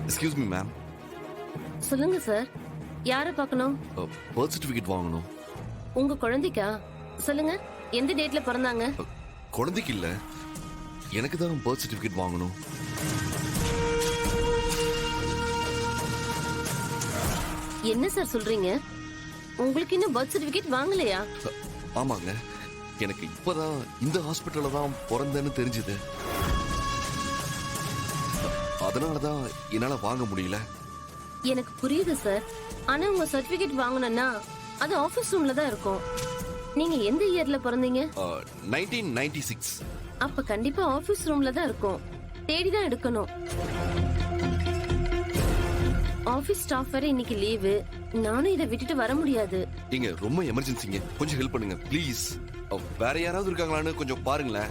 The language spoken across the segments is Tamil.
Excuse me ma'am. சொல்லுங்க சார், யாரை பார்க்கணும்? பர்த் சர்டிஃபிகேட் வாங்கணும். உங்க குழந்தைக்கா? சொல்லுங்க, எந்த டேட்ல பிறந்தாங்க? குழந்தைக்கு இல்ல, எனக்கு தான் பர்த் சர்டிஃபிகேட் வாங்கணும். என்ன சார் சொல்றீங்க? உங்களுக்கு இன்னும் பர்த் சர்டிஃபிகேட் வாங்கலையா? ஆமாங்க, எனக்கு இப்பதான் இந்த ஹாஸ்பிட்டல்ல தான் பிறந்தேன்னு தெரிஞ்சது. அதனாலதான் என்னால வாங்க முடியல. எனக்கு புரியுது சார், ஆனா உங்க சர்டிஃபிகேட் வாங்கணும்னா அது ஆபீஸ் ரூம்ல தான் இருக்கும். நீங்க எந்த இயர்ல பிறந்தீங்க? 1996. அப்ப கண்டிப்பா ஆபீஸ் ரூம்ல தான் இருக்கும். தேடி தான் எடுக்கணும். ஆபீஸ் ஸ்டாஃப் வேற இன்னைக்கு லீவு. நானும் இதை விட்டுட்டு வர முடியாது. நீங்க ரொம்ப எமர்ஜென்சிங்க, கொஞ்சம் ஹெல்ப் பண்ணுங்க ப்ளீஸ். வேற யாராவது இருக்காங்களான்னு கொஞ்சம் பாருங்களேன்.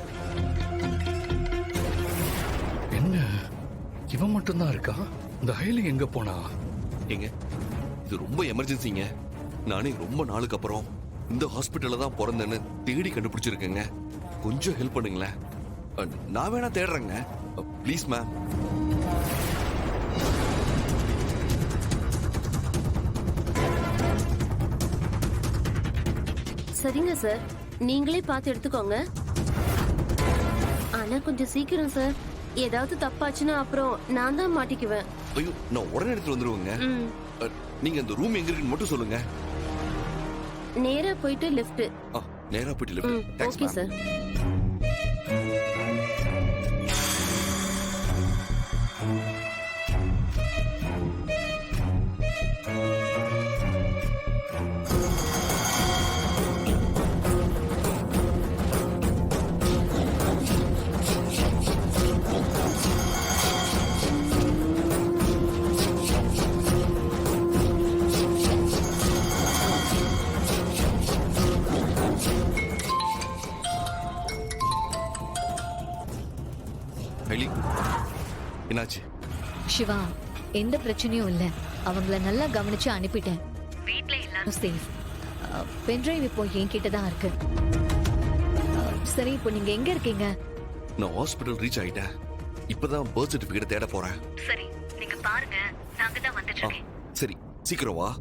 என்ன இவன் மட்டும் தான் இருக்கா? இந்த ஹைலி எங்க போனா? ஏங்க, இது ரொம்ப எமர்ஜென்சிங்க. நானே ரொம்ப நாளுக்கு அப்புறம் இந்த ஹாஸ்பிட்டல்ல தான் பிறந்தேன்னு தேடி கண்டுபிடிச்சிருக்கேங்க. கொஞ்சம் ஹெல்ப் பண்ணுங்களேன். நான் வேணா தேடுறேங்க, ப்ளீஸ் மேம். சரிங்க சார், நீங்களே பார்த்து எடுத்துக்கோங்க. ஆனா கொஞ்சம் சீக்கிரம் சார், ஏதாவது தப்பாச்சுன்னா அப்புறம் நான் தான் மாட்டிக்குவேன். ஐயோ, நான் உடனே எடுத்துட்டு வந்துருவேங்க. நீங்க அந்த ரூம் எங்க இருக்குன்னு மட்டும் சொல்லுங்க. நேரா போயிட்டு லெஃப்ட். நேரா போயிட்டு left. Thanks okay ma'am. Sir. Highly, என்னாச்சு? சிவா, எந்த பிரச்சனையும் இல்ல. அவங்கள நல்லா கவனிச்சு அனுப்பிட்டேன். வீட்ல எல்லாரும் சேஃப். பென்ட்ரைவ் இப்போ என்கிட்ட தான் இருக்கு. சரி, இப்போ நீங்க எங்க இருக்கீங்க? நான் ஹாஸ்பிட்டல் ரீச் ஆயிட்டேன். இப்பதான் பர்த் சர்டிஃபிகேட் தேட போறேன். சரி, நீங்க பாருங்க, நாங்க தான் வந்துட்டு இருக்கேன். சரி, சீக்கிரம் வா.